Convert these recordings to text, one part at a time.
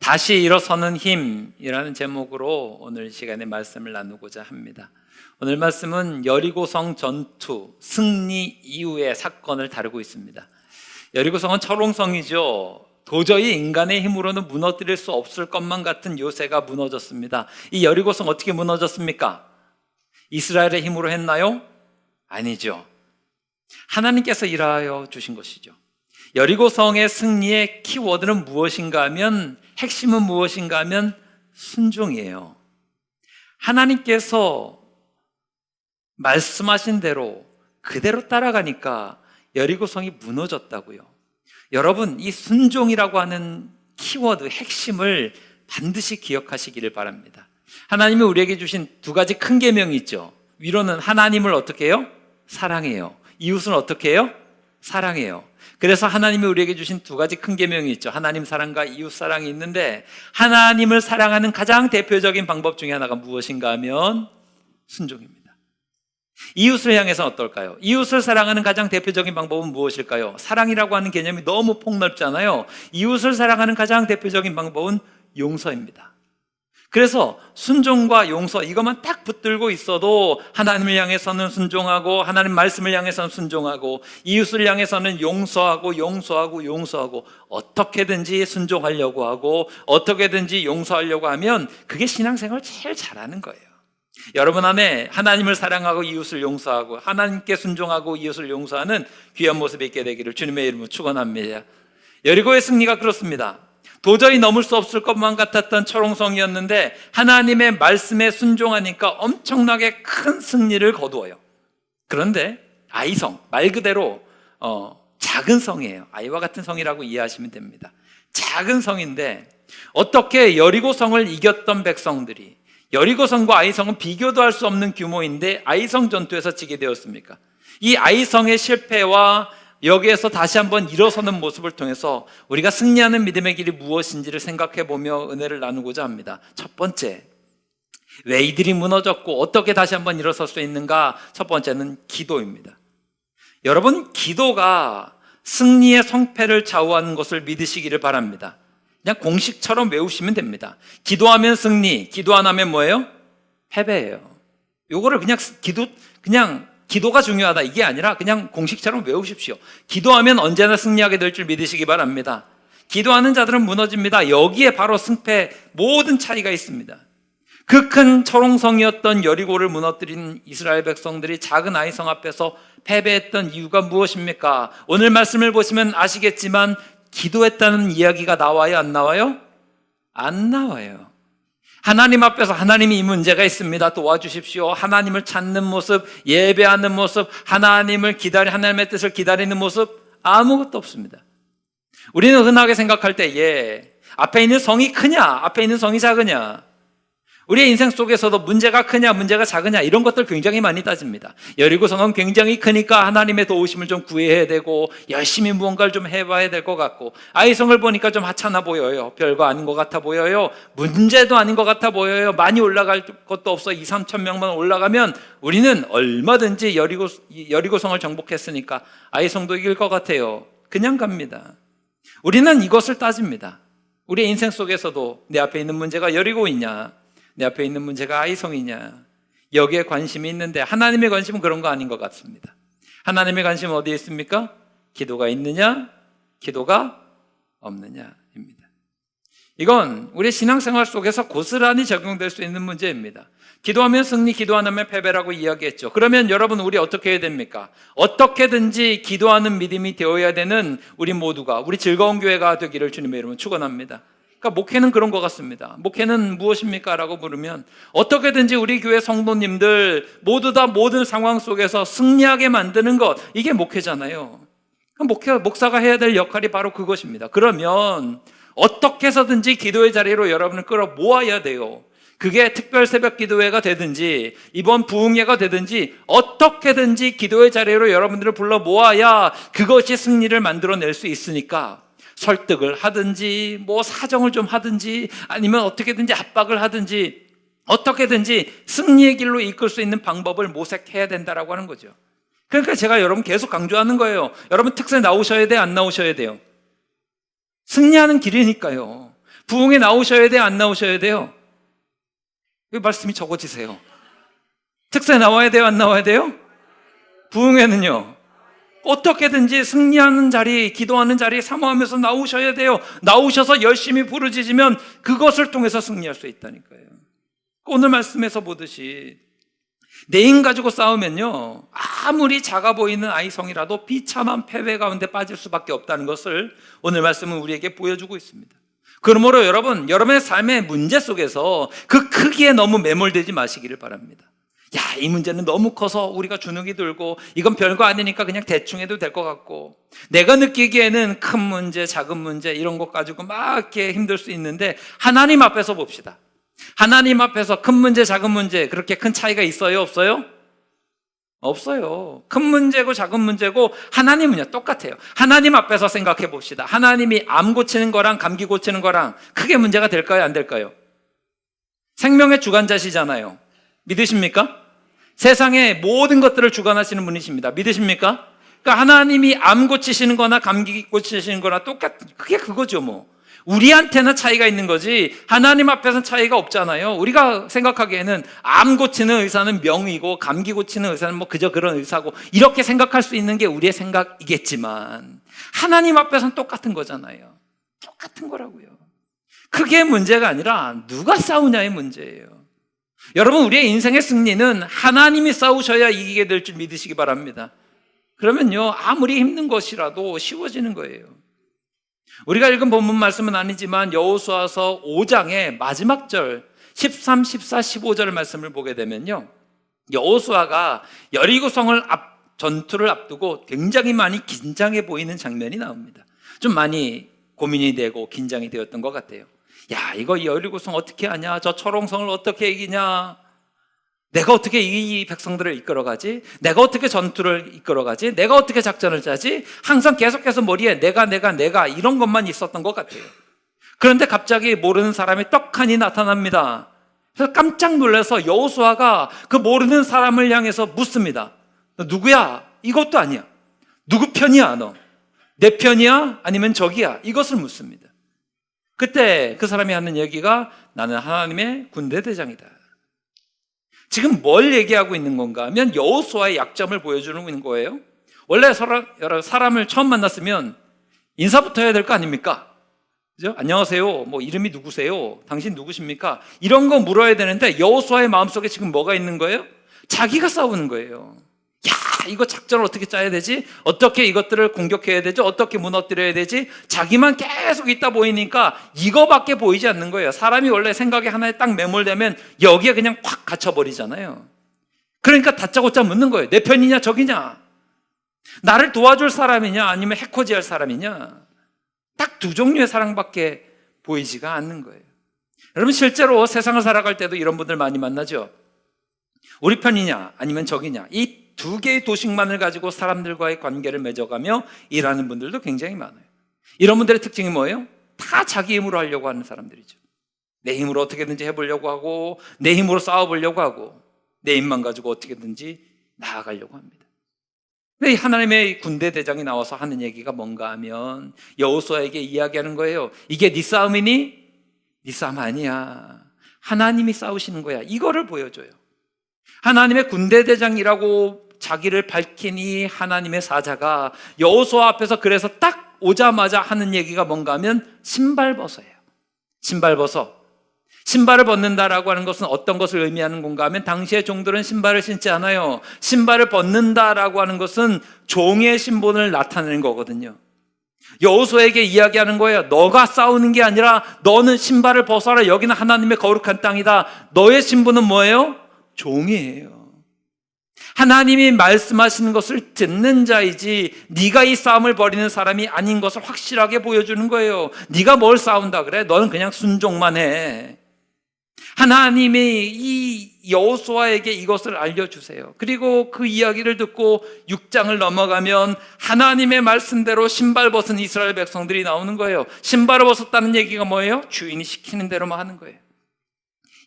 다시 일어서는 힘이라는 제목으로 오늘 시간에 말씀을 나누고자 합니다. 오늘 말씀은 여리고성 전투 승리 이후의 사건을 다루고 있습니다. 여리고성은 철옹성이죠. 도저히 인간의 힘으로는 무너뜨릴 수 없을 것만 같은 요새가 무너졌습니다. 이 여리고성 어떻게 무너졌습니까? 이스라엘의 힘으로 했나요? 아니죠. 하나님께서 일하여 주신 것이죠. 여리고성의 승리의 키워드는 무엇인가 하면, 핵심은 무엇인가 하면 순종이에요. 하나님께서 말씀하신 대로 그대로 따라가니까 여리고성이 무너졌다고요. 여러분, 이 순종이라고 하는 키워드 핵심을 반드시 기억하시기를 바랍니다. 하나님이 우리에게 주신 두 가지 큰 계명이 있죠. 위로는 하나님을 어떻게 해요? 사랑해요. 이웃은 어떻게 해요? 사랑해요. 그래서 하나님이 우리에게 주신 두 가지 큰 계명이 있죠. 하나님 사랑과 이웃 사랑이 있는데, 하나님을 사랑하는 가장 대표적인 방법 중에 하나가 무엇인가 하면 순종입니다. 이웃을 향해서 어떨까요? 이웃을 사랑하는 가장 대표적인 방법은 무엇일까요? 사랑이라고 하는 개념이 너무 폭넓잖아요. 이웃을 사랑하는 가장 대표적인 방법은 용서입니다. 그래서 순종과 용서, 이것만 딱 붙들고 있어도 하나님을 향해서는 순종하고, 하나님 말씀을 향해서는 순종하고, 이웃을 향해서는 용서하고 어떻게든지 순종하려고 하고, 어떻게든지 용서하려고 하면 그게 신앙생활을 제일 잘하는 거예요. 여러분 안에 하나님을 사랑하고 이웃을 용서하고, 하나님께 순종하고 이웃을 용서하는 귀한 모습이 있게 되기를 주님의 이름으로 축원합니다. 여리고의 승리가 그렇습니다. 도저히 넘을 수 없을 것만 같았던 철옹성이었는데 하나님의 말씀에 순종하니까 엄청나게 큰 승리를 거두어요. 그런데 아이성, 말 그대로 작은 성이에요. 아이와 같은 성이라고 이해하시면 됩니다. 작은 성인데 어떻게 여리고성을 이겼던 백성들이 여리고성과 아이성은 비교도 할 수 없는 규모인데 아이성 전투에서 지게 되었습니까? 이 아이성의 실패와 여기에서 다시 한번 일어서는 모습을 통해서 우리가 승리하는 믿음의 길이 무엇인지를 생각해 보며 은혜를 나누고자 합니다. 첫 번째, 왜 이들이 무너졌고 어떻게 다시 한번 일어설 수 있는가? 첫 번째는 기도입니다. 여러분, 기도가 승리의 성패를 좌우하는 것을 믿으시기를 바랍니다. 그냥 공식처럼 외우시면 됩니다. 기도하면 승리, 기도 안 하면 뭐예요? 패배예요. 요거를 그냥 기도가 중요하다 이게 아니라 그냥 공식처럼 외우십시오. 기도하면 언제나 승리하게 될 줄 믿으시기 바랍니다. 기도하는 자들은 무너집니다. 여기에 바로 승패 모든 차이가 있습니다. 그 큰 철옹성이었던 여리고를 무너뜨린 이스라엘 백성들이 작은 아이성 앞에서 패배했던 이유가 무엇입니까? 오늘 말씀을 보시면 아시겠지만 기도했다는 이야기가 나와요? 안 나와요? 안 나와요. 하나님 앞에서 하나님이 이 문제가 있습니다. 도와주십시오. 하나님을 찾는 모습, 예배하는 모습, 하나님의 뜻을 기다리는 모습 아무것도 없습니다. 우리는 흔하게 생각할 때 앞에 있는 성이 크냐, 앞에 있는 성이 작으냐, 우리의 인생 속에서도 문제가 크냐, 문제가 작으냐 이런 것들 굉장히 많이 따집니다. 여리고성은 굉장히 크니까 하나님의 도우심을 좀 구해야 되고 열심히 무언가를 좀 해봐야 될 것 같고, 아이성을 보니까 좀 하찮아 보여요. 별거 아닌 것 같아 보여요. 문제도 아닌 것 같아 보여요. 많이 올라갈 것도 없어. 2-3천 명만 올라가면 우리는 얼마든지 여리고성을 정복했으니까 아이성도 이길 것 같아요. 그냥 갑니다. 우리는 이것을 따집니다. 우리의 인생 속에서도 내 앞에 있는 문제가 여리고이냐, 내 앞에 있는 문제가 아이성이냐, 여기에 관심이 있는데 하나님의 관심은 그런 거 아닌 것 같습니다. 하나님의 관심은 어디에 있습니까? 기도가 있느냐, 기도가 없느냐입니다. 이건 우리 신앙생활 속에서 고스란히 적용될 수 있는 문제입니다. 기도하면 승리, 기도 안 하면 패배라고 이야기했죠. 그러면 여러분, 우리 어떻게 해야 됩니까? 어떻게든지 기도하는 믿음이 되어야 되는 우리 모두가, 우리 즐거운 교회가 되기를 주님의 이름으로 축원합니다. 그러니까 목회는 그런 것 같습니다. 목회는 무엇입니까? 라고 물으면 어떻게든지 우리 교회 성도님들 모두 다 모든 상황 속에서 승리하게 만드는 것, 이게 목회잖아요. 목사가 해야 될 역할이 바로 그것입니다. 그러면 어떻게 해서든지 기도의 자리로 여러분을 끌어 모아야 돼요. 그게 특별 새벽 기도회가 되든지 이번 부흥회가 되든지 어떻게든지 기도의 자리로 여러분들을 불러 모아야 그것이 승리를 만들어낼 수 있으니까, 설득을 하든지 사정을 좀 하든지 아니면 어떻게든지 압박을 하든지 어떻게든지 승리의 길로 이끌 수 있는 방법을 모색해야 된다라고 하는 거죠. 그러니까 제가 여러분 계속 강조하는 거예요. 여러분 특세 나오셔야 돼요? 안 나오셔야 돼요? 승리하는 길이니까요. 부흥에 나오셔야 돼요? 안 나오셔야 돼요? 이 말씀이 적어지세요. 특사에 나와야 돼요? 안 나와야 돼요? 부흥회는요, 어떻게든지 승리하는 자리, 기도하는 자리 사모하면서 나오셔야 돼요. 나오셔서 열심히 부르짖으면 그것을 통해서 승리할 수 있다니까요. 오늘 말씀에서 보듯이 내 힘 가지고 싸우면요, 아무리 작아 보이는 아이성이라도 비참한 패배 가운데 빠질 수밖에 없다는 것을 오늘 말씀은 우리에게 보여주고 있습니다. 그러므로 여러분, 여러분의 삶의 문제 속에서 그 크기에 너무 매몰되지 마시기를 바랍니다. 야, 이 문제는 너무 커서 우리가 주눅이 들고 이건 별거 아니니까 그냥 대충 해도 될 것 같고, 내가 느끼기에는 큰 문제, 작은 문제 이런 것 가지고 막 이렇게 힘들 수 있는데, 하나님 앞에서 봅시다. 하나님 앞에서 큰 문제, 작은 문제 그렇게 큰 차이가 있어요? 없어요? 없어요. 큰 문제고 작은 문제고 하나님은요 똑같아요. 하나님 앞에서 생각해 봅시다. 하나님이 암 고치는 거랑 감기 고치는 거랑 크게 문제가 될까요? 안 될까요? 생명의 주관자시잖아요. 믿으십니까? 세상의 모든 것들을 주관하시는 분이십니다. 믿으십니까? 그러니까 하나님이 암 고치시는 거나 감기 고치시는 거나 그게 그거죠 뭐. 우리한테는 차이가 있는 거지 하나님 앞에서는 차이가 없잖아요. 우리가 생각하기에는 암 고치는 의사는 명의고 감기 고치는 의사는 뭐 그저 그런 의사고 이렇게 생각할 수 있는 게 우리의 생각이겠지만, 하나님 앞에서는 똑같은 거잖아요. 똑같은 거라고요. 그게 문제가 아니라 누가 싸우냐의 문제예요. 여러분, 우리의 인생의 승리는 하나님이 싸우셔야 이기게 될 줄 믿으시기 바랍니다. 그러면요, 아무리 힘든 것이라도 쉬워지는 거예요. 우리가 읽은 본문 말씀은 아니지만 여호수아서 5장의 마지막 절 13, 14, 15절 말씀을 보게 되면요, 여호수아가 여리고성을 전투를 앞두고 굉장히 많이 긴장해 보이는 장면이 나옵니다. 좀 많이 고민이 되고 긴장이 되었던 것 같아요. 야, 이거 여리고성 어떻게 하냐? 저 초롱성을 어떻게 이기냐? 내가 어떻게 이 백성들을 이끌어가지? 내가 어떻게 전투를 이끌어가지? 내가 어떻게 작전을 짜지? 항상 계속해서 머리에 내가 이런 것만 있었던 것 같아요. 그런데 갑자기 모르는 사람이 떡하니 나타납니다. 그래서 깜짝 놀라서 여호수아가 그 모르는 사람을 향해서 묻습니다. 너 누구야? 이것도 아니야. 누구 편이야 너? 내 편이야? 아니면 적이야? 이것을 묻습니다. 그때 그 사람이 하는 얘기가 나는 하나님의 군대 대장이다. 지금 뭘 얘기하고 있는 건가 하면 여호수아의 약점을 보여주는 거예요. 원래 사람을 처음 만났으면 인사부터 해야 될 거 아닙니까? 그죠? 안녕하세요. 뭐 이름이 누구세요? 당신 누구십니까? 이런 거 물어야 되는데 여호수아의 마음속에 지금 뭐가 있는 거예요? 자기가 싸우는 거예요. 야, 이거 작전을 어떻게 짜야 되지? 어떻게 이것들을 공격해야 되지? 어떻게 무너뜨려야 되지? 자기만 계속 있다 보이니까 이거밖에 보이지 않는 거예요. 사람이 원래 생각이 하나에 딱 매몰되면 여기에 그냥 확 갇혀버리잖아요. 그러니까 다짜고짜 묻는 거예요. 내 편이냐 적이냐? 나를 도와줄 사람이냐 아니면 해코지할 사람이냐? 딱 두 종류의 사랑밖에 보이지가 않는 거예요. 여러분, 실제로 세상을 살아갈 때도 이런 분들 많이 만나죠. 우리 편이냐 아니면 적이냐, 이 두 개의 도식만을 가지고 사람들과의 관계를 맺어가며 일하는 분들도 굉장히 많아요. 이런 분들의 특징이 뭐예요? 다 자기 힘으로 하려고 하는 사람들이죠. 내 힘으로 어떻게든지 해보려고 하고, 내 힘으로 싸워보려고 하고, 내 힘만 가지고 어떻게든지 나아가려고 합니다. 근데 하나님의 군대 대장이 나와서 하는 얘기가 뭔가 하면 여호수아에게 이야기하는 거예요. 이게 네 싸움이니? 네 싸움 아니야. 하나님이 싸우시는 거야. 이거를 보여줘요. 하나님의 군대 대장이라고 자기를 밝힌 이 하나님의 사자가 여호수아 앞에서 그래서 딱 오자마자 하는 얘기가 뭔가 하면 신발 벗어요. 신발 벗어. 신발을 벗는다라고 하는 것은 어떤 것을 의미하는 건가 하면, 당시의 종들은 신발을 신지 않아요. 신발을 벗는다라고 하는 것은 종의 신분을 나타내는 거거든요. 여호수아에게 이야기하는 거예요. 너가 싸우는 게 아니라 너는 신발을 벗어라. 여기는 하나님의 거룩한 땅이다. 너의 신분은 뭐예요? 종이에요. 하나님이 말씀하시는 것을 듣는 자이지 네가 이 싸움을 벌이는 사람이 아닌 것을 확실하게 보여주는 거예요. 네가 뭘 싸운다 그래? 너는 그냥 순종만 해. 하나님이 이 여호수아에게 이것을 알려주세요. 그리고 그 이야기를 듣고 6장을 넘어가면 하나님의 말씀대로 신발 벗은 이스라엘 백성들이 나오는 거예요. 신발을 벗었다는 얘기가 뭐예요? 주인이 시키는 대로만 하는 거예요.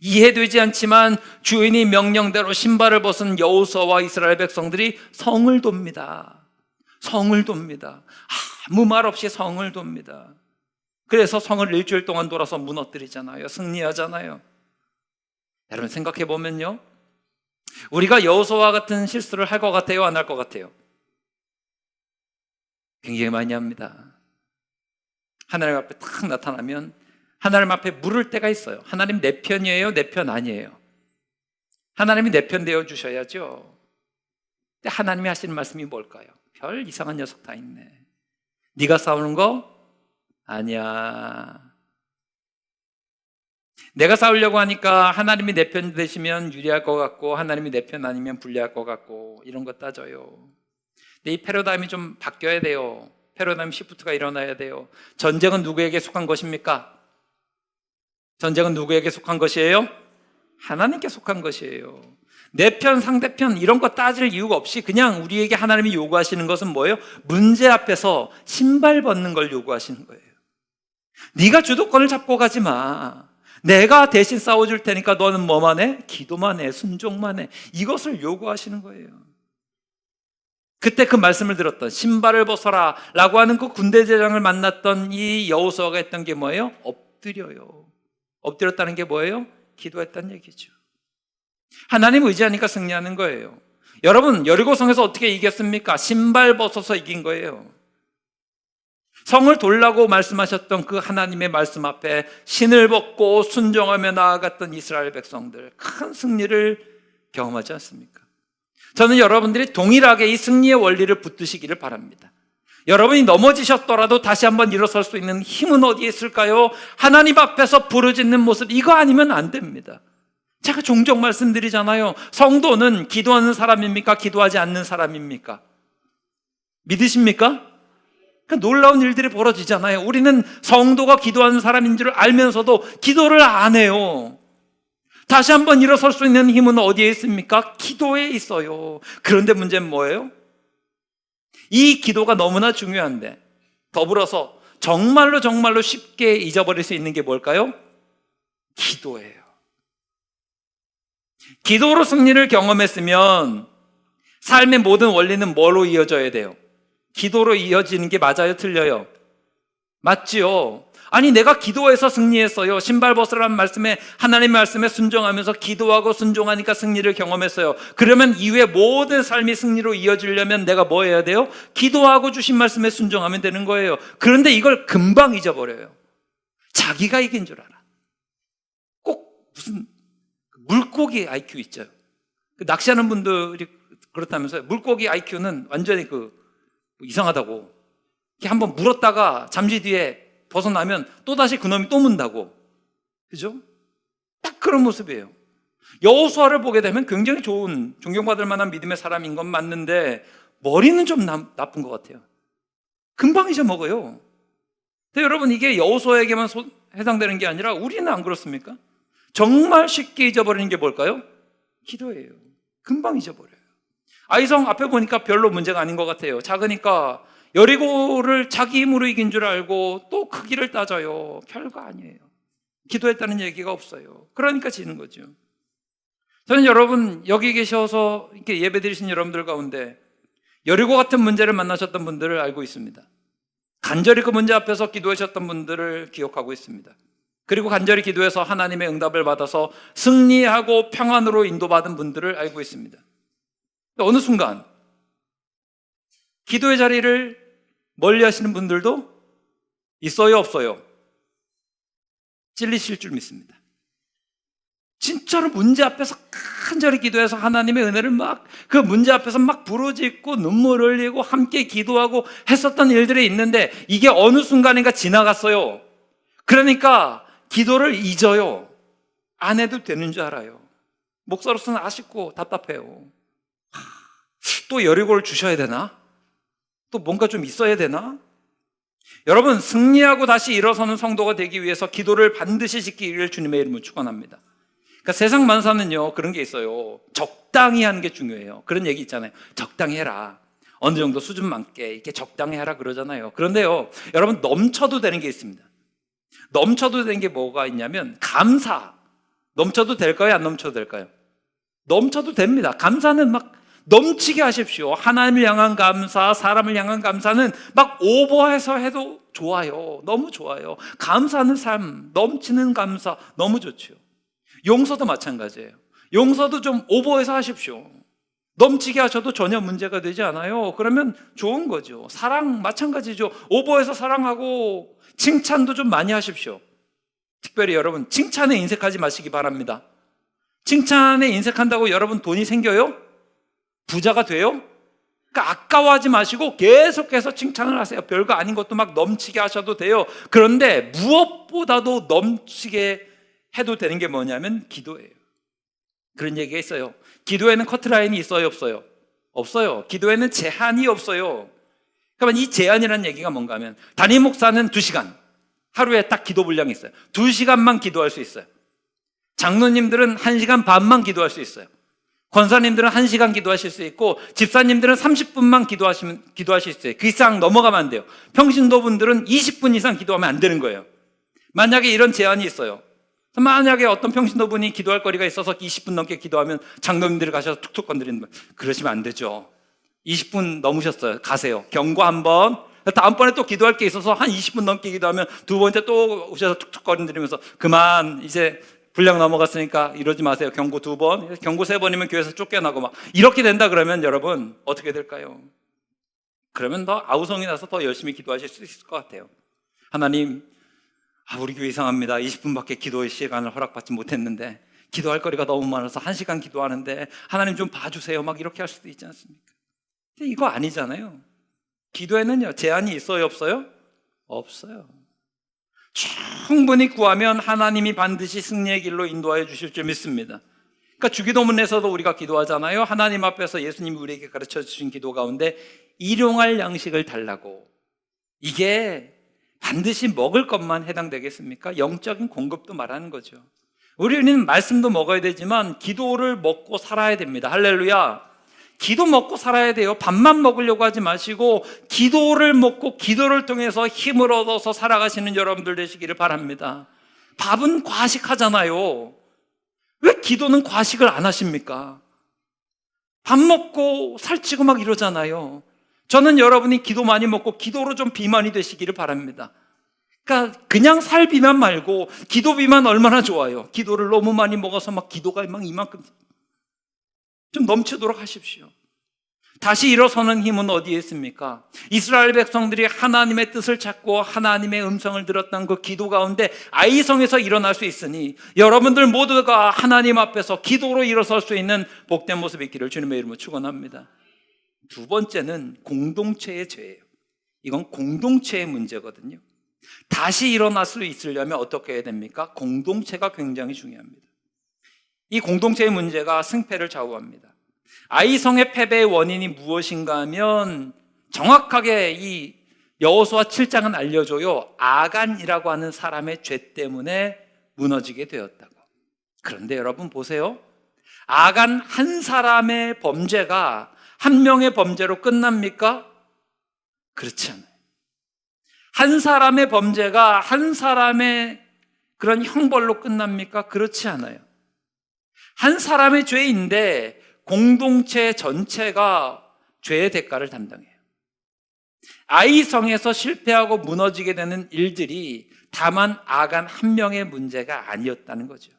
이해되지 않지만 주인이 명령대로 신발을 벗은 여호수아와 이스라엘 백성들이 성을 돕니다. 성을 돕니다. 아무 말 없이 성을 돕니다. 그래서 성을 일주일 동안 돌아서 무너뜨리잖아요. 승리하잖아요. 여러분 생각해 보면요, 우리가 여호수아와 같은 실수를 할 것 같아요, 안 할 것 같아요? 굉장히 많이 합니다. 하나님 앞에 탁 나타나면 하나님 앞에 물을 때가 있어요. 하나님 내 편이에요, 내 편 아니에요? 하나님이 내 편 되어 주셔야죠. 근데 하나님이 하시는 말씀이 뭘까요? 별 이상한 녀석 다 있네. 네가 싸우는 거 아니야. 내가 싸우려고 하니까 하나님이 내 편 되시면 유리할 것 같고, 하나님이 내 편 아니면 불리할 것 같고, 이런 거 따져요. 근데 이 패러다임이 좀 바뀌어야 돼요. 패러다임 시프트가 일어나야 돼요. 전쟁은 누구에게 속한 것입니까? 전쟁은 누구에게 속한 것이에요? 하나님께 속한 것이에요. 내 편, 상대편 이런 거 따질 이유가 없이 그냥 우리에게 하나님이 요구하시는 것은 뭐예요? 문제 앞에서 신발 벗는 걸 요구하시는 거예요. 네가 주도권을 잡고 가지 마. 내가 대신 싸워줄 테니까 너는 뭐만 해? 기도만 해, 순종만 해. 이것을 요구하시는 거예요. 그때 그 말씀을 들었던 신발을 벗어라 라고 하는 그 군대대장을 만났던 이 여호수아가 했던 게 뭐예요? 엎드려요. 엎드렸다는 게 뭐예요? 기도했다는 얘기죠. 하나님 의지하니까 승리하는 거예요. 여러분, 여리고성에서 어떻게 이겼습니까? 신발 벗어서 이긴 거예요. 성을 돌라고 말씀하셨던 그 하나님의 말씀 앞에 신을 벗고 순종하며 나아갔던 이스라엘 백성들, 큰 승리를 경험하지 않습니까? 저는 여러분들이 동일하게 이 승리의 원리를 붙드시기를 바랍니다. 여러분이 넘어지셨더라도 다시 한번 일어설 수 있는 힘은 어디에 있을까요? 하나님 앞에서 부르짖는 모습, 이거 아니면 안 됩니다. 제가 종종 말씀드리잖아요. 성도는 기도하는 사람입니까? 기도하지 않는 사람입니까? 믿으십니까? 그러니까 놀라운 일들이 벌어지잖아요. 우리는 성도가 기도하는 사람인 줄 알면서도 기도를 안 해요. 다시 한번 일어설 수 있는 힘은 어디에 있습니까? 기도에 있어요. 그런데 문제는 뭐예요? 이 기도가 너무나 중요한데 더불어서 정말로 쉽게 잊어버릴 수 있는 게 뭘까요? 기도예요. 기도로 승리를 경험했으면 삶의 모든 원리는 뭐로 이어져야 돼요? 기도로 이어지는 게 맞아요? 틀려요? 맞지요? 아니 내가 기도해서 승리했어요. 신발 벗으라는 말씀에, 하나님의 말씀에 순종하면서 기도하고 순종하니까 승리를 경험했어요. 그러면 이후에 모든 삶이 승리로 이어지려면 내가 뭐 해야 돼요? 기도하고 주신 말씀에 순종하면 되는 거예요. 그런데 이걸 금방 잊어버려요. 자기가 이긴 줄 알아. 꼭 무슨 물고기 IQ 있죠. 낚시하는 분들이 그렇다면서요. 물고기 IQ는 완전히 이상하다고. 한번 물었다가 잠시 뒤에 벗어나면 또다시 그놈이 또 문다고. 그죠? 딱 그런 모습이에요. 여호수아를 보게 되면 굉장히 좋은, 존경받을 만한 믿음의 사람인 건 맞는데 머리는 좀 나쁜 것 같아요. 금방 잊어먹어요. 근데 여러분, 이게 여호수아에게만 해당되는 게 아니라 우리는 안 그렇습니까? 정말 쉽게 잊어버리는 게 뭘까요? 기도예요. 금방 잊어버려요. 아이성 앞에 보니까 별로 문제가 아닌 것 같아요. 작으니까 여리고를 자기 힘으로 이긴 줄 알고 또 크기를 따져요. 별거 아니에요. 기도했다는 얘기가 없어요. 그러니까 지는 거죠. 저는 여러분, 여기 계셔서 이렇게 예배 드리신 여러분들 가운데 여리고 같은 문제를 만나셨던 분들을 알고 있습니다. 간절히 그 문제 앞에서 기도하셨던 분들을 기억하고 있습니다. 그리고 간절히 기도해서 하나님의 응답을 받아서 승리하고 평안으로 인도받은 분들을 알고 있습니다. 어느 순간 기도의 자리를 멀리 하시는 분들도 있어요, 없어요? 찔리실 줄 믿습니다. 진짜로 문제 앞에서 간절히 기도해서 하나님의 은혜를 그 문제 앞에서 부르짖고 눈물 흘리고 함께 기도하고 했었던 일들이 있는데 이게 어느 순간인가 지나갔어요. 그러니까 기도를 잊어요. 안 해도 되는 줄 알아요. 목사로서는 아쉽고 답답해요. 또 여리고를 주셔야 되나? 또 뭔가 좀 있어야 되나? 여러분, 승리하고 다시 일어서는 성도가 되기 위해서 기도를 반드시 지키기를 주님의 이름으로 축원합니다. 그러니까 세상 만사는요, 그런 게 있어요. 적당히 하는 게 중요해요. 그런 얘기 있잖아요. 적당히 해라. 어느 정도 수준 맞게 이렇게 적당히 하라 그러잖아요. 그런데요, 여러분, 넘쳐도 되는 게 있습니다. 넘쳐도 되는 게 뭐가 있냐면 감사. 넘쳐도 될까요? 안 넘쳐도 될까요? 넘쳐도 됩니다. 감사는 넘치게 하십시오. 하나님을 향한 감사, 사람을 향한 감사는 막 오버해서 해도 좋아요. 너무 좋아요. 감사하는 삶, 넘치는 감사 너무 좋죠. 용서도 마찬가지예요. 용서도 좀 오버해서 하십시오. 넘치게 하셔도 전혀 문제가 되지 않아요. 그러면 좋은 거죠. 사랑 마찬가지죠. 오버해서 사랑하고 칭찬도 좀 많이 하십시오. 특별히 여러분, 칭찬에 인색하지 마시기 바랍니다. 칭찬에 인색한다고 여러분 돈이 생겨요? 부자가 돼요? 그러니까 아까워하지 마시고 계속해서 칭찬을 하세요. 별거 아닌 것도 막 넘치게 하셔도 돼요. 그런데 무엇보다도 넘치게 해도 되는 게 뭐냐면 기도예요. 그런 얘기가 있어요. 기도에는 커트라인이 있어요, 없어요? 없어요. 기도에는 제한이 없어요. 그러면 이 제한이라는 얘기가 뭔가 하면 담임 목사는 2시간, 하루에 딱 기도 분량이 있어요. 2시간만 기도할 수 있어요. 장로님들은 1시간 반만 기도할 수 있어요. 권사님들은 1시간 기도하실 수 있고, 집사님들은 30분만 기도하실 수 있어요. 그 이상 넘어가면 안 돼요. 평신도분들은 20분 이상 기도하면 안 되는 거예요. 만약에 이런 제한이 있어요. 만약에 어떤 평신도분이 기도할 거리가 있어서 20분 넘게 기도하면 장로님들이 가셔서 툭툭 건드리는 거예요. 그러시면 안 되죠. 20분 넘으셨어요. 가세요. 경고 한번. 다음번에 또 기도할 게 있어서 한 20분 넘게 기도하면 두 번째 또 오셔서 툭툭 건드리면서 그만, 이제 분량 넘어갔으니까 이러지 마세요. 경고 2번, 경고 3번이면 교회에서 쫓겨나고 막 이렇게 된다 그러면 여러분 어떻게 될까요? 그러면 더 아우성이 나서 더 열심히 기도하실 수 있을 것 같아요. 하나님, 우리 교회 이상합니다. 20분밖에 기도의 시간을 허락받지 못했는데 기도할 거리가 너무 많아서 1시간 기도하는데 하나님 좀 봐주세요. 막 이렇게 할 수도 있지 않습니까? 근데 이거 아니잖아요. 기도에는요, 제한이 있어요, 없어요? 없어요. 충분히 구하면 하나님이 반드시 승리의 길로 인도하여 주실 줄 믿습니다. 그러니까 주기도문에서도 우리가 기도하잖아요. 하나님 앞에서 예수님이 우리에게 가르쳐 주신 기도 가운데 일용할 양식을 달라고. 이게 반드시 먹을 것만 해당되겠습니까? 영적인 공급도 말하는 거죠. 우리는 말씀도 먹어야 되지만 기도를 먹고 살아야 됩니다. 할렐루야. 기도 먹고 살아야 돼요. 밥만 먹으려고 하지 마시고 기도를 먹고 기도를 통해서 힘을 얻어서 살아가시는 여러분들 되시기를 바랍니다. 밥은 과식하잖아요. 왜 기도는 과식을 안 하십니까? 밥 먹고 살찌고 막 이러잖아요. 저는 여러분이 기도 많이 먹고 기도로 좀 비만이 되시기를 바랍니다. 그러니까 그냥 살 비만 말고 기도 비만 얼마나 좋아요. 기도를 너무 많이 먹어서 막 기도가 막 이만큼 좀 넘치도록 하십시오. 다시 일어서는 힘은 어디에 있습니까? 이스라엘 백성들이 하나님의 뜻을 찾고 하나님의 음성을 들었던 그 기도 가운데 아이성에서 일어날 수 있으니 여러분들 모두가 하나님 앞에서 기도로 일어설 수 있는 복된 모습이 있기를 주님의 이름으로 축원합니다. 두 번째는 공동체의 죄예요. 이건 공동체의 문제거든요. 다시 일어날 수 있으려면 어떻게 해야 됩니까? 공동체가 굉장히 중요합니다. 이 공동체의 문제가 승패를 좌우합니다. 아이성의 패배의 원인이 무엇인가 하면 정확하게 이 여호수아 7장은 알려줘요. 아간이라고 하는 사람의 죄 때문에 무너지게 되었다고. 그런데 여러분 보세요. 아간 한 사람의 범죄가 한 명의 범죄로 끝납니까? 그렇지 않아요. 한 사람의 범죄가 한 사람의 그런 형벌로 끝납니까? 그렇지 않아요. 한 사람의 죄인데 공동체 전체가 죄의 대가를 담당해요. 아이성에서 실패하고 무너지게 되는 일들이 다만 아간 한 명의 문제가 아니었다는 거죠.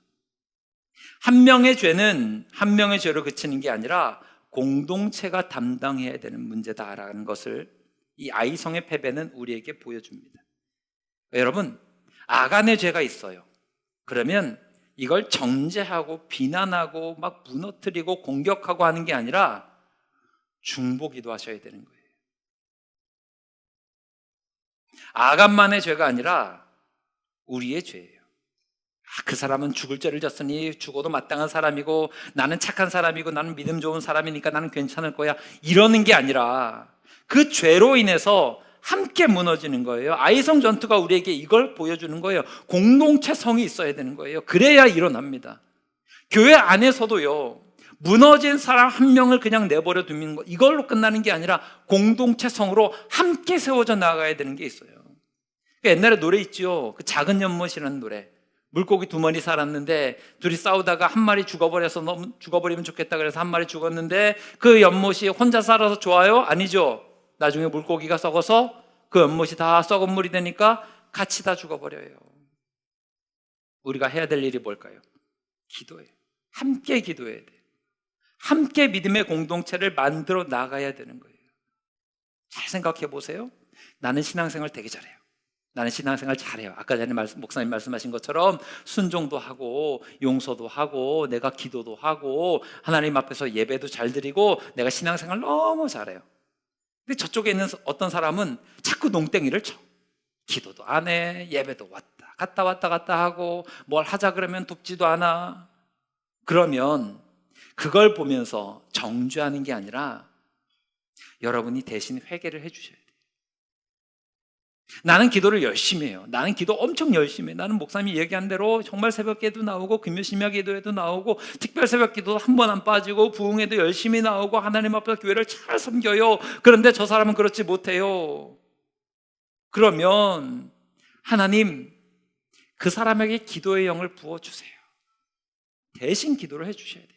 한 명의 죄는 한 명의 죄로 그치는 게 아니라 공동체가 담당해야 되는 문제다라는 것을 이 아이성의 패배는 우리에게 보여줍니다. 여러분, 아간의 죄가 있어요. 그러면 이걸 정죄하고 비난하고 막 무너뜨리고 공격하고 하는 게 아니라 중보기도 하셔야 되는 거예요. 아간만의 죄가 아니라 우리의 죄예요. 그 사람은 죽을 죄를 졌으니 죽어도 마땅한 사람이고 나는 착한 사람이고 나는 믿음 좋은 사람이니까 나는 괜찮을 거야, 이러는 게 아니라 그 죄로 인해서 함께 무너지는 거예요. 아이성 전투가 우리에게 이걸 보여주는 거예요. 공동체성이 있어야 되는 거예요. 그래야 일어납니다. 교회 안에서도요, 무너진 사람 한 명을 그냥 내버려 두는 거, 이걸로 끝나는 게 아니라 공동체성으로 함께 세워져 나가야 되는 게 있어요. 옛날에 노래 있죠. 그 작은 연못이라는 노래. 물고기 2마리 살았는데 둘이 싸우다가 한 마리 죽어버려서 너무 죽어버리면 좋겠다 그래서 한 마리 죽었는데 그 연못이 혼자 살아서 좋아요? 아니죠. 나중에 물고기가 썩어서 그 연못이 다 썩은 물이 되니까 같이 다 죽어버려요. 우리가 해야 될 일이 뭘까요? 기도예요. 함께 기도해야 돼요. 함께 믿음의 공동체를 만들어 나가야 되는 거예요. 잘 생각해 보세요. 나는 신앙생활 되게 잘해요. 나는 신앙생활 잘해요. 아까 전에 목사님 말씀하신 것처럼 순종도 하고 용서도 하고 내가 기도도 하고 하나님 앞에서 예배도 잘 드리고 내가 신앙생활 너무 잘해요. 근데 저쪽에 있는 어떤 사람은 자꾸 농땡이를 쳐. 기도도 안 해. 예배도 왔다 갔다 하고 뭘 하자 그러면 돕지도 않아. 그러면 그걸 보면서 정죄하는 게 아니라 여러분이 대신 회개를 해주셔야 돼요. 나는 기도를 열심히 해요. 나는 기도 엄청 열심히 해요. 나는 목사님이 얘기한 대로 정말 새벽기도 나오고 금요심야 기도에도 나오고 특별 새벽기도 한 번 안 빠지고 부흥회도 열심히 나오고 하나님 앞에서 교회를 잘 섬겨요. 그런데 저 사람은 그렇지 못해요. 그러면 하나님 그 사람에게 기도의 영을 부어주세요. 대신 기도를 해주셔야 돼요.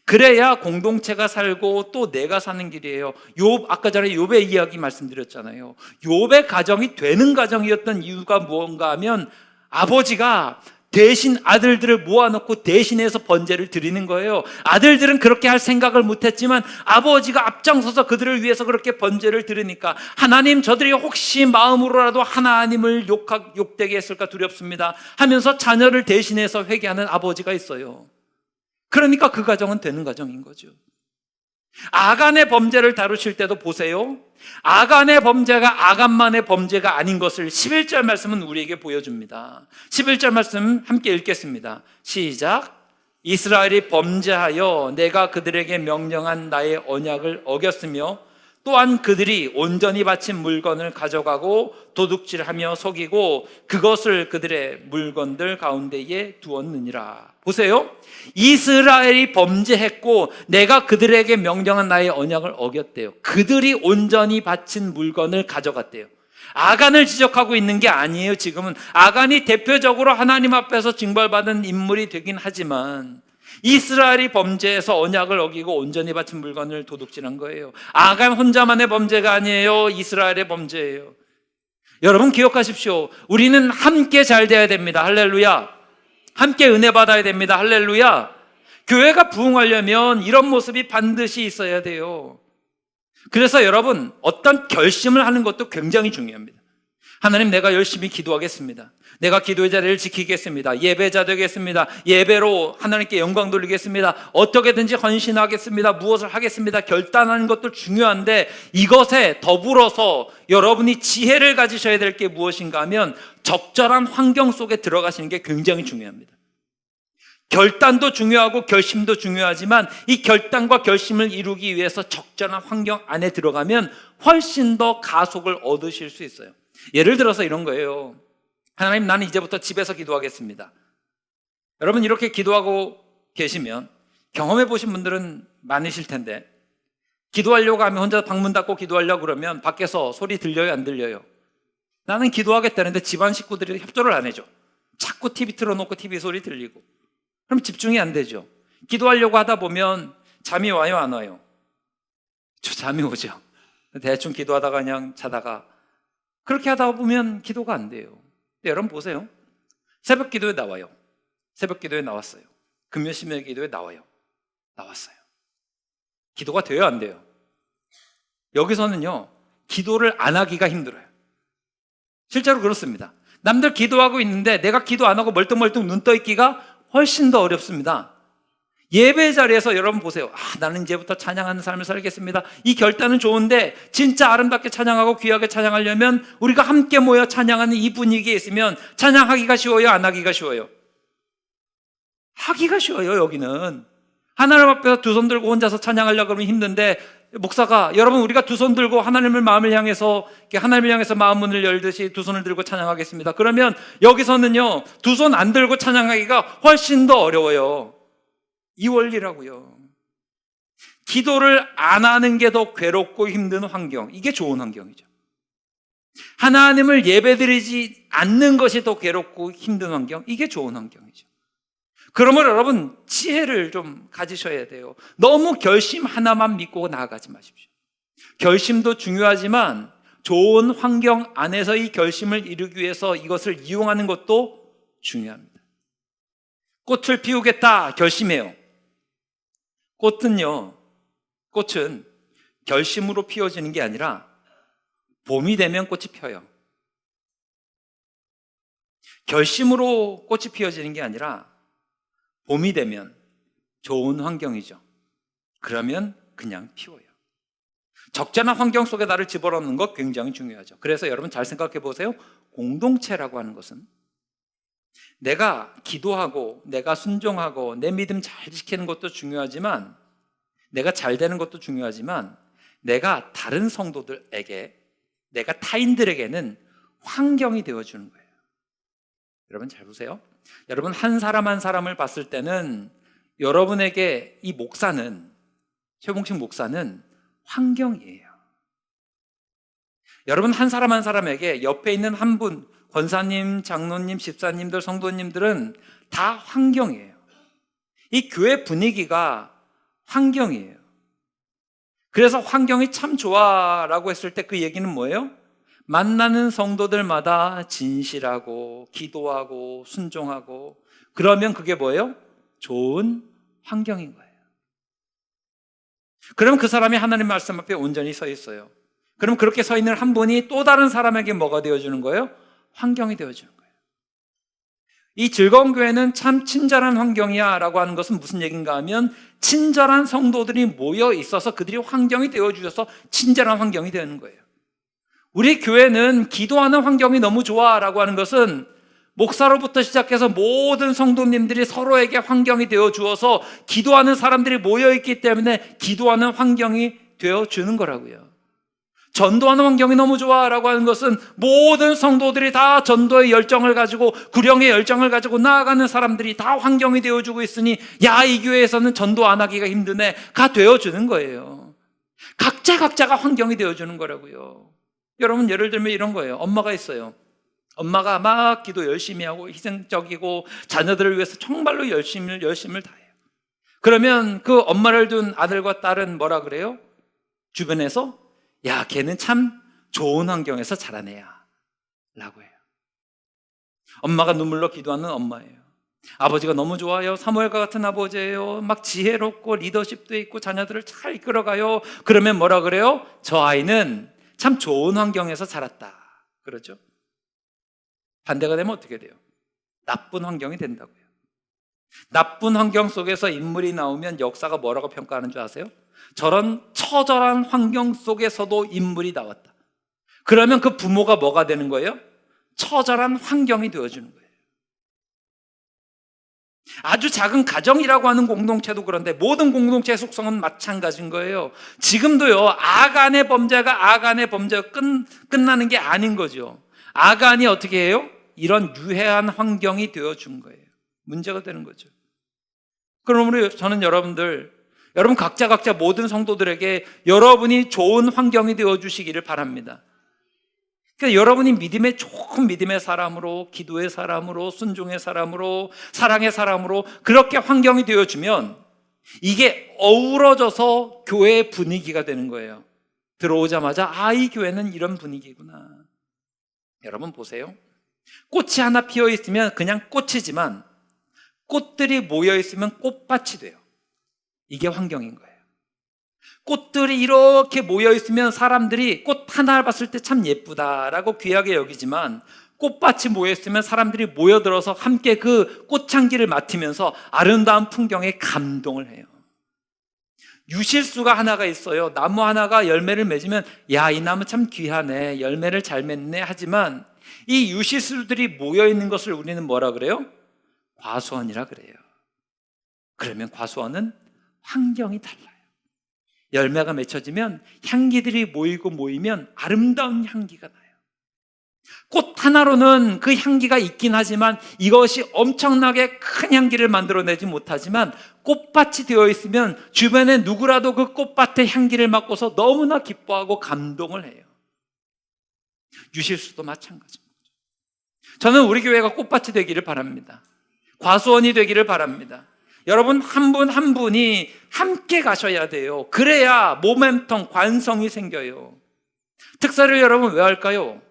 그래야 공동체가 살고 또 내가 사는 길이에요. 아까 전에 욥의 이야기 말씀드렸잖아요. 욥의 가정이 되는 가정이었던 이유가 무언가 하면 아버지가 대신 아들들을 모아놓고 대신해서 번제를 드리는 거예요. 아들들은 그렇게 할 생각을 못했지만 아버지가 앞장서서 그들을 위해서 그렇게 번제를 드리니까 하나님 저들이 혹시 마음으로라도 하나님을 욕되게 했을까 두렵습니다 하면서 자녀를 대신해서 회개하는 아버지가 있어요. 그러니까 그 가정은 되는 가정인 거죠. 아간의 범죄를 다루실 때도 보세요. 아간의 범죄가 아간만의 범죄가 아닌 것을 11절 말씀은 우리에게 보여줍니다. 11절 말씀 함께 읽겠습니다. 시작. 이스라엘이 범죄하여 내가 그들에게 명령한 나의 언약을 어겼으며 또한 그들이 온전히 바친 물건을 가져가고 도둑질하며 속이고 그것을 그들의 물건들 가운데에 두었느니라. 보세요. 이스라엘이 범죄했고 내가 그들에게 명령한 나의 언약을 어겼대요. 그들이 온전히 바친 물건을 가져갔대요. 아간을 지적하고 있는 게 아니에요. 지금은 아간이 대표적으로 하나님 앞에서 징벌받은 인물이 되긴 하지만 이스라엘이 범죄해서 언약을 어기고 온전히 바친 물건을 도둑질한 거예요. 아간 혼자만의 범죄가 아니에요. 이스라엘의 범죄예요. 여러분 기억하십시오. 우리는 함께 잘 돼야 됩니다. 할렐루야. 함께 은혜 받아야 됩니다. 할렐루야. 교회가 부흥하려면 이런 모습이 반드시 있어야 돼요. 그래서 여러분 어떤 결심을 하는 것도 굉장히 중요합니다. 하나님 내가 열심히 기도하겠습니다. 내가 기도의 자리를 지키겠습니다. 예배자 되겠습니다. 예배로 하나님께 영광 돌리겠습니다. 어떻게든지 헌신하겠습니다. 무엇을 하겠습니다. 결단하는 것도 중요한데 이것에 더불어서 여러분이 지혜를 가지셔야 될 게 무엇인가 하면 적절한 환경 속에 들어가시는 게 굉장히 중요합니다. 결단도 중요하고 결심도 중요하지만 이 결단과 결심을 이루기 위해서 적절한 환경 안에 들어가면 훨씬 더 가속을 얻으실 수 있어요. 예를 들어서 이런 거예요. 하나님 나는 이제부터 집에서 기도하겠습니다. 여러분 이렇게 기도하고 계시면 경험해 보신 분들은 많으실 텐데 기도하려고 하면 혼자 방문 닫고 기도하려고 그러면 밖에서 소리 들려요 안 들려요? 나는 기도하겠다는데 집안 식구들이 협조를 안 해줘. 자꾸 TV 틀어놓고 TV 소리 들리고 그럼 집중이 안 되죠. 기도하려고 하다 보면 잠이 와요 안 와요? 잠이 오죠. 대충 기도하다가 그냥 자다가 그렇게 하다 보면 기도가 안 돼요. 근데 여러분 보세요. 새벽 기도에 나와요. 새벽 기도에 나왔어요. 금요심야 기도에 나와요. 나왔어요. 기도가 돼요 안 돼요? 여기서는요 기도를 안 하기가 힘들어요. 실제로 그렇습니다. 남들 기도하고 있는데 내가 기도 안 하고 멀뚱멀뚱 눈 떠 있기가 훨씬 더 어렵습니다. 예배 자리에서 여러분 보세요. 나는 이제부터 찬양하는 삶을 살겠습니다. 이 결단은 좋은데 진짜 아름답게 찬양하고 귀하게 찬양하려면 우리가 함께 모여 찬양하는 이 분위기에 있으면 찬양하기가 쉬워요? 안 하기가 쉬워요? 하기가 쉬워요. 여기는 하나님 앞에서 두 손 들고 혼자서 찬양하려고 그러면 힘든데 목사가 여러분 우리가 두 손 들고 하나님을 마음을 향해서 하나님을 향해서 마음 문을 열듯이 두 손을 들고 찬양하겠습니다. 그러면 여기서는요 두 손 안 들고 찬양하기가 훨씬 더 어려워요. 이 원리라고요. 기도를 안 하는 게 더 괴롭고 힘든 환경, 이게 좋은 환경이죠. 하나님을 예배드리지 않는 것이 더 괴롭고 힘든 환경, 이게 좋은 환경이죠. 그러면 여러분 지혜를 좀 가지셔야 돼요. 너무 결심 하나만 믿고 나아가지 마십시오. 결심도 중요하지만 좋은 환경 안에서 이 결심을 이루기 위해서 이것을 이용하는 것도 중요합니다. 꽃을 피우겠다 결심해요. 꽃은 결심으로 피어지는 게 아니라 봄이 되면 꽃이 펴요. 결심으로 꽃이 피어지는 게 아니라 봄이 되면 좋은 환경이죠. 그러면 그냥 피워요. 적절한 환경 속에 나를 집어넣는 것 굉장히 중요하죠. 그래서 여러분 잘 생각해 보세요. 공동체라고 하는 것은 내가 기도하고 내가 순종하고 내 믿음 잘 지키는 것도 중요하지만, 내가 잘 되는 것도 중요하지만, 내가 다른 성도들에게, 내가 타인들에게는 환경이 되어주는 거예요. 여러분 잘 보세요. 여러분 한 사람 한 사람을 봤을 때는 여러분에게 이 목사는, 최봉식 목사는 환경이에요. 여러분 한 사람 한 사람에게 옆에 있는 한 분, 권사님, 장로님, 집사님들, 성도님들은 다 환경이에요. 이 교회 분위기가 환경이에요. 그래서 환경이 참 좋아라고 했을 때 그 얘기는 뭐예요? 만나는 성도들마다 진실하고 기도하고 순종하고, 그러면 그게 뭐예요? 좋은 환경인 거예요. 그럼 그 사람이 하나님 말씀 앞에 온전히 서 있어요. 그럼 그렇게 서 있는 한 분이 또 다른 사람에게 뭐가 되어주는 거예요? 환경이 되어주는 거예요. 이 즐거운 교회는 참 친절한 환경이야 라고 하는 것은 무슨 얘기인가 하면, 친절한 성도들이 모여 있어서 그들이 환경이 되어주셔서 친절한 환경이 되는 거예요. 우리 교회는 기도하는 환경이 너무 좋아 라고 하는 것은 목사로부터 시작해서 모든 성도님들이 서로에게 환경이 되어 주어서 기도하는 사람들이 모여있기 때문에 기도하는 환경이 되어 주는 거라고요. 전도하는 환경이 너무 좋아 라고 하는 것은 모든 성도들이 다 전도의 열정을 가지고, 구령의 열정을 가지고 나아가는 사람들이 다 환경이 되어주고 있으니, 야, 이 교회에서는 전도 안 하기가 힘드네 가 되어주는 거예요. 각자가 환경이 되어주는 거라고요. 여러분 예를 들면 이런 거예요. 엄마가 있어요. 엄마가 막 기도 열심히 하고 희생적이고 자녀들을 위해서 정말로 열심을 다해요. 그러면 그 엄마를 둔 아들과 딸은 뭐라 그래요? 주변에서 야, 걔는 참 좋은 환경에서 자란 애야 라고 해요. 엄마가 눈물로 기도하는 엄마예요. 아버지가 너무 좋아요. 사무엘과 같은 아버지예요. 막 지혜롭고 리더십도 있고 자녀들을 잘 이끌어가요. 그러면 뭐라 그래요? 저 아이는 참 좋은 환경에서 자랐다 그러죠. 반대가 되면 어떻게 돼요? 나쁜 환경이 된다고요. 나쁜 환경 속에서 인물이 나오면 역사가 뭐라고 평가하는 줄 아세요? 저런 처절한 환경 속에서도 인물이 나왔다. 그러면 그 부모가 뭐가 되는 거예요? 처절한 환경이 되어주는 거예요. 아주 작은 가정이라고 하는 공동체도 그런데 모든 공동체의 속성은 마찬가지인 거예요. 지금도요, 아간의 범죄가 끝나는 게 아닌 거죠. 아간이 어떻게 해요? 이런 유해한 환경이 되어준 거예요. 문제가 되는 거죠. 그러므로 저는 여러분 각자 모든 성도들에게 여러분이 좋은 환경이 되어주시기를 바랍니다. 그러니까 여러분이 좋은 믿음의 사람으로, 기도의 사람으로, 순종의 사람으로, 사랑의 사람으로 그렇게 환경이 되어주면 이게 어우러져서 교회의 분위기가 되는 거예요. 들어오자마자 이 교회는 이런 분위기구나. 여러분 보세요. 꽃이 하나 피어 있으면 그냥 꽃이지만 꽃들이 모여 있으면 꽃밭이 돼요. 이게 환경인 거예요. 꽃들이 이렇게 모여 있으면 사람들이 꽃 하나를 봤을 때 참 예쁘다라고 귀하게 여기지만, 꽃밭이 모여 있으면 사람들이 모여들어서 함께 그 꽃향기를 맡으면서 아름다운 풍경에 감동을 해요. 유실수가 하나가 있어요. 나무 하나가 열매를 맺으면 야, 이 나무 참 귀하네, 열매를 잘 맺네 하지만, 이 유실수들이 모여 있는 것을 우리는 뭐라 그래요? 과수원이라 그래요. 그러면 과수원은 환경이 달라요. 열매가 맺혀지면 향기들이 모이면 아름다운 향기가 나요. 꽃 하나로는 그 향기가 있긴 하지만 이것이 엄청나게 큰 향기를 만들어내지 못하지만, 꽃밭이 되어 있으면 주변에 누구라도 그 꽃밭의 향기를 맡고서 너무나 기뻐하고 감동을 해요. 유실수도 마찬가지입니다. 저는 우리 교회가 꽃밭이 되기를 바랍니다. 과수원이 되기를 바랍니다. 여러분 한 분 한 분이 함께 가셔야 돼요. 그래야 모멘텀, 관성이 생겨요. 특사를 여러분 왜 할까요?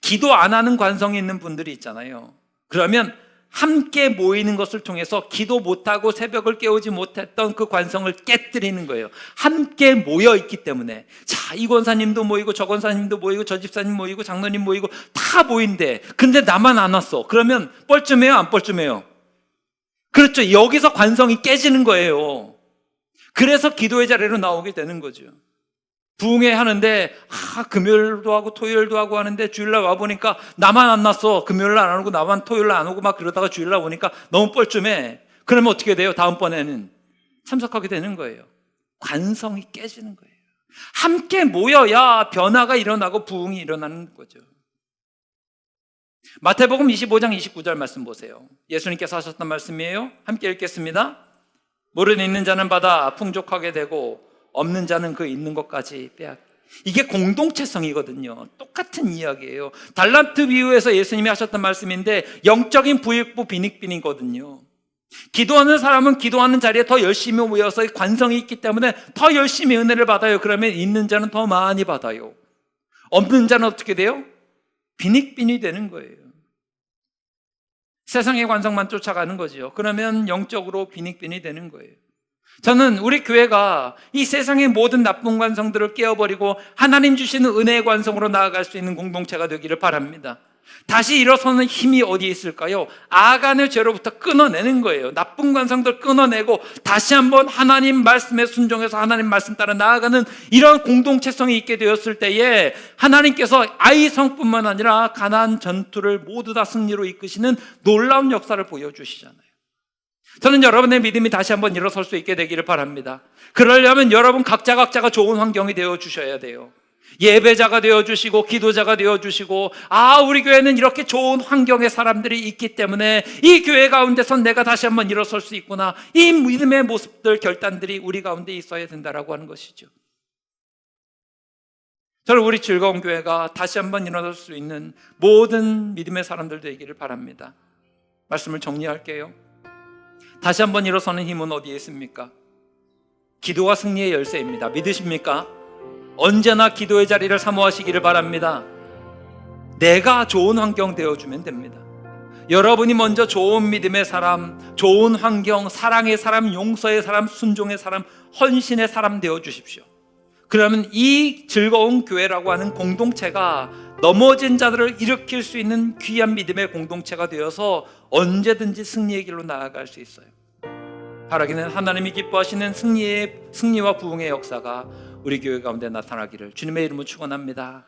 기도 안 하는 관성이 있는 분들이 있잖아요. 그러면 함께 모이는 것을 통해서 기도 못하고 새벽을 깨우지 못했던 그 관성을 깨뜨리는 거예요. 함께 모여 있기 때문에. 자, 이 권사님도 모이고 저 권사님도 모이고 저 집사님 모이고 장로님 모이고 다 모인대. 근데 나만 안 왔어. 그러면 뻘쭘해요, 안 뻘쭘해요? 그렇죠. 여기서 관성이 깨지는 거예요. 그래서 기도의 자리로 나오게 되는 거죠. 부흥회 하는데 금요일도 하고 토요일도 하고 하는데 주일날 와보니까 나만 안 났어. 금요일날 안 오고 나만 토요일날 안 오고 막 그러다가 주일날 오니까 너무 뻘쭘해. 그러면 어떻게 돼요? 다음번에는 참석하게 되는 거예요. 관성이 깨지는 거예요. 함께 모여야 변화가 일어나고 부흥이 일어나는 거죠. 마태복음 25장 29절 말씀 보세요. 예수님께서 하셨던 말씀이에요. 함께 읽겠습니다. 물은 있는 자는 받아 풍족하게 되고 없는 자는 그 있는 것까지 빼앗. 이게 공동체성이거든요. 똑같은 이야기예요. 달란트 비유에서 예수님이 하셨던 말씀인데 영적인 부익부 빈익빈이거든요. 기도하는 사람은 기도하는 자리에 더 열심히 모여서 관성이 있기 때문에 더 열심히 은혜를 받아요. 그러면 있는 자는 더 많이 받아요. 없는 자는 어떻게 돼요? 빈익빈이 되는 거예요. 세상의 관성만 쫓아가는 거죠. 그러면 영적으로 빈익빈이 되는 거예요. 저는 우리 교회가 이 세상의 모든 나쁜 관성들을 깨어버리고 하나님 주시는 은혜의 관성으로 나아갈 수 있는 공동체가 되기를 바랍니다. 다시 일어서는 힘이 어디에 있을까요? 아간의 죄로부터 끊어내는 거예요. 나쁜 관성들 끊어내고 다시 한번 하나님 말씀에 순종해서 하나님 말씀 따라 나아가는 이런 공동체성이 있게 되었을 때에 하나님께서 아이성뿐만 아니라 가나안 전투를 모두 다 승리로 이끄시는 놀라운 역사를 보여주시잖아요. 저는 여러분의 믿음이 다시 한번 일어설 수 있게 되기를 바랍니다. 그러려면 여러분 각자가 좋은 환경이 되어주셔야 돼요. 예배자가 되어주시고 기도자가 되어주시고 우리 교회는 이렇게 좋은 환경의 사람들이 있기 때문에 이 교회 가운데선 내가 다시 한번 일어설 수 있구나. 이 믿음의 모습들, 결단들이 우리 가운데 있어야 된다라고 하는 것이죠. 저는 우리 즐거운 교회가 다시 한번 일어설 수 있는 모든 믿음의 사람들 되기를 바랍니다. 말씀을 정리할게요. 다시 한번 일어서는 힘은 어디에 있습니까? 기도가 승리의 열쇠입니다. 믿으십니까? 언제나 기도의 자리를 사모하시기를 바랍니다. 내가 좋은 환경 되어주면 됩니다. 여러분이 먼저 좋은 믿음의 사람, 좋은 환경, 사랑의 사람, 용서의 사람, 순종의 사람, 헌신의 사람 되어주십시오. 그러면 이 즐거운 교회라고 하는 공동체가 넘어진 자들을 일으킬 수 있는 귀한 믿음의 공동체가 되어서 언제든지 승리의 길로 나아갈 수 있어요. 바라기는 하나님이 기뻐하시는 승리와 부흥의 역사가 우리 교회 가운데 나타나기를 주님의 이름으로 축원합니다.